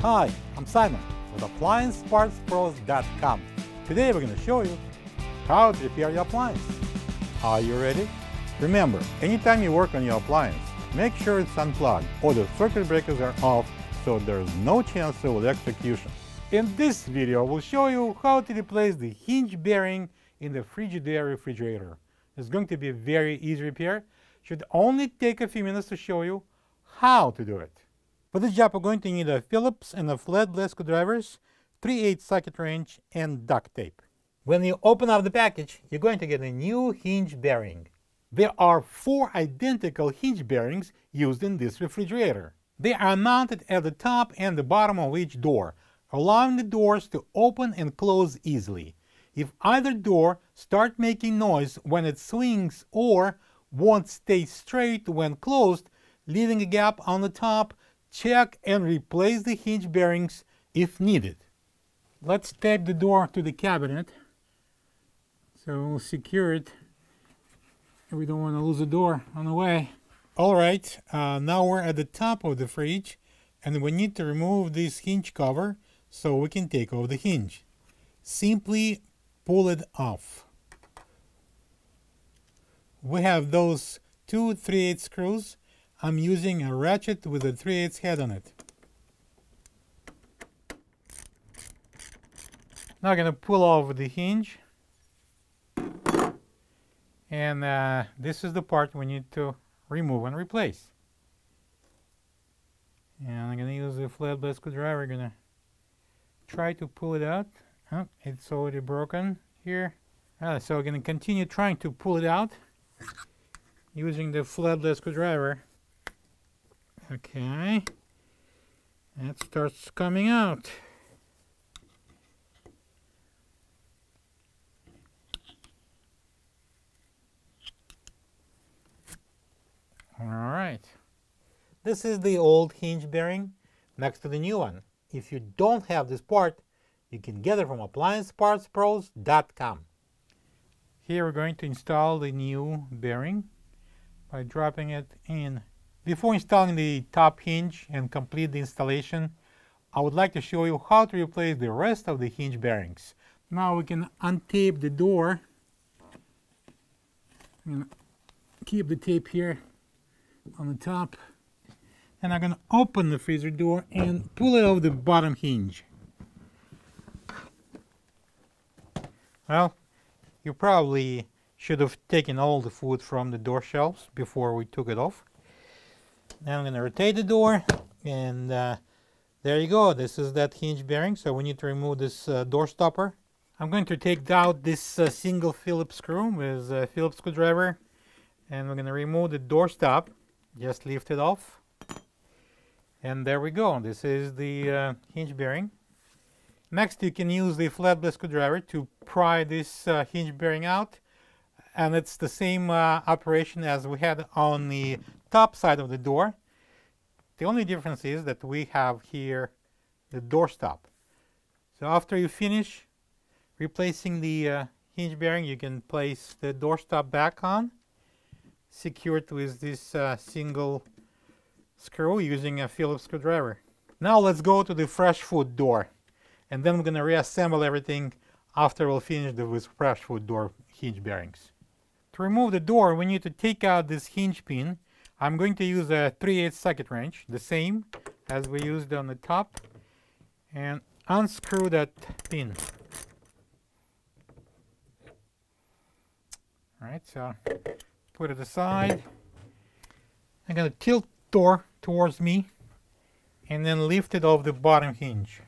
Hi, I'm Simon with AppliancePartsPros.com. Today we're going to show you how to repair your appliance. Are you ready? Remember, anytime you work on your appliance, make sure it's unplugged or the circuit breakers are off so there's no chance of electrocution. In this video, we'll show you how to replace the hinge bearing in the Frigidaire refrigerator. It's going to be a very easy repair. Should only take a few minutes to show you how to do it. For this job, we're going to need a Phillips and a flathead screwdrivers, 3/8 socket wrench, and duct tape. When you open up the package, you're going to get a new hinge bearing. There are 4 identical hinge bearings used in this refrigerator. They are mounted at the top and the bottom of each door, allowing the doors to open and close easily. If either door starts making noise when it swings or won't stay straight when closed, leaving a gap on the top, check and replace the hinge bearings if needed. Let's tape the door to the cabinet so we'll secure it. We don't want to lose the door on the way. Alright, now we're at the top of the fridge and we need to remove this hinge cover so we can take off the hinge. Simply pull it off. We have those 2 3/8 screws. I'm using a ratchet with a 3/8 head on it. Now I'm going to pull off the hinge. And this is the part we need to remove and replace. And I'm going to use the flathead screwdriver. I'm going to try to pull it out. Oh, it's already broken here. So I'm going to continue trying to pull it out using the flathead screwdriver. Okay, that starts coming out. All right, this is the old hinge bearing next to the new one. If you don't have this part, you can get it from AppliancePartsPros.com. Here we're going to install the new bearing by dropping it in. Before installing the top hinge and complete the installation, I would like to show you how to replace the rest of the hinge bearings. Now we can untape the door. I'm going to keep the tape here on the top. And I'm going to open the freezer door and pull it off the bottom hinge. Well, you probably should have taken all the food from the door shelves before we took it off. Now I'm going to rotate the door, and there you go. This is that hinge bearing, so we need to remove this door stopper. I'm going to take out this single Phillips screw with a Phillips screwdriver, and we're going to remove the door stop. Just lift it off, and there we go. This is the hinge bearing. Next, you can use the flathead screwdriver to pry this hinge bearing out, and it's the same operation as we had on the top side of the door. The only difference is that we have here the door stop. So after you finish replacing the hinge bearing, you can place the door stop back on, secure it with this single screw using a Phillips screwdriver. Now let's go to the fresh food door, and then we're going to reassemble everything after we'll finish with fresh food door hinge bearings. To remove the door, we need to take out this hinge pin. I'm going to use a 3/8 socket wrench, the same as we used on the top, and unscrew that pin. Alright, so put it aside. I'm going to tilt the door towards me and then lift it off the bottom hinge.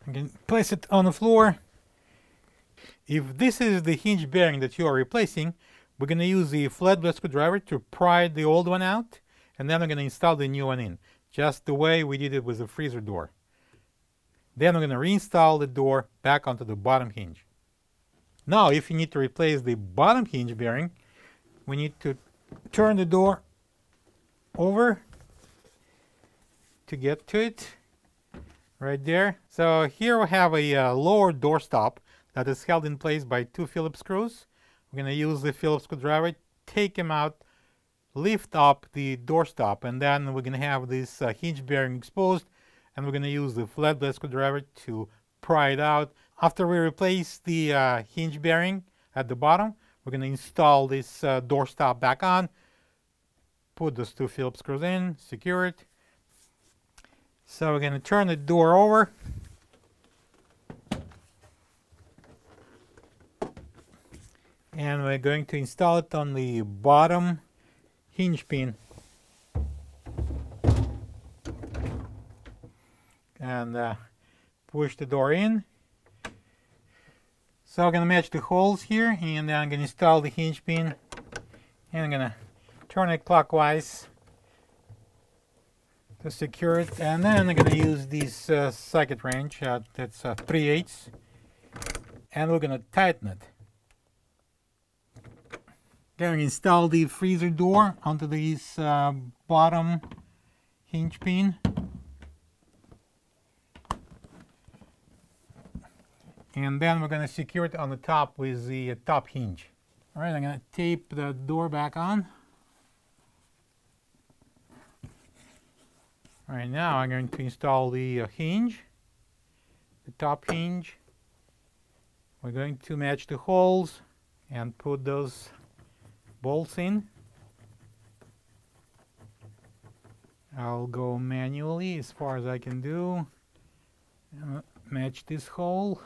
I can place it on the floor. If this is the hinge bearing that you are replacing, we're going to use the flathead screwdriver to pry the old one out, and then we're going to install the new one in, just the way we did it with the freezer door. Then we're going to reinstall the door back onto the bottom hinge. Now, if you need to replace the bottom hinge bearing, we need to turn the door over to get to it, right there. So here we have a lower door stop that is held in place by 2 Phillips screws. We're going to use the Phillips screwdriver, take them out lift up the doorstop, and then we're going to have this hinge bearing exposed, and we're going to use the flathead screwdriver to pry it out. After we replace the hinge bearing at the bottom, we're going to install this doorstop back on, put those 2 Phillips screws in, secure it. So we're going to turn the door over. And we're going to install it on the bottom hinge pin. And push the door in. So I'm going to match the holes here, and then I'm going to install the hinge pin. And I'm going to turn it clockwise to secure it. And then I'm going to use this socket wrench, that's 3/8. And we're going to tighten it. Going to install the freezer door onto this bottom hinge pin. And then we're going to secure it on the top with the top hinge. All right, I'm going to tape the door back on. All right, now I'm going to install the hinge, the top hinge. We're going to match the holes and put those bolts in. I'll go manually as far as I can do. Match this hole.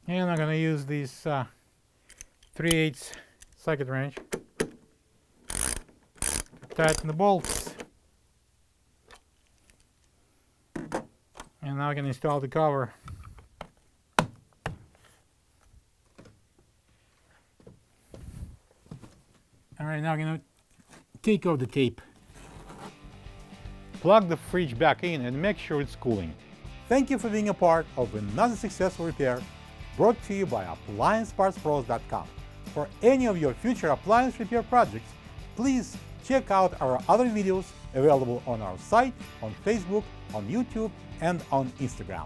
And I'm going to use this 3/8 socket wrench to tighten the bolts. And now I can install the cover. Alright, now I'm going to take off the tape. Plug the fridge back in and make sure it's cooling. Thank you for being a part of another successful repair brought to you by AppliancePartsPros.com. For any of your future appliance repair projects, please check out our other videos available on our site, on Facebook, on YouTube, and on Instagram.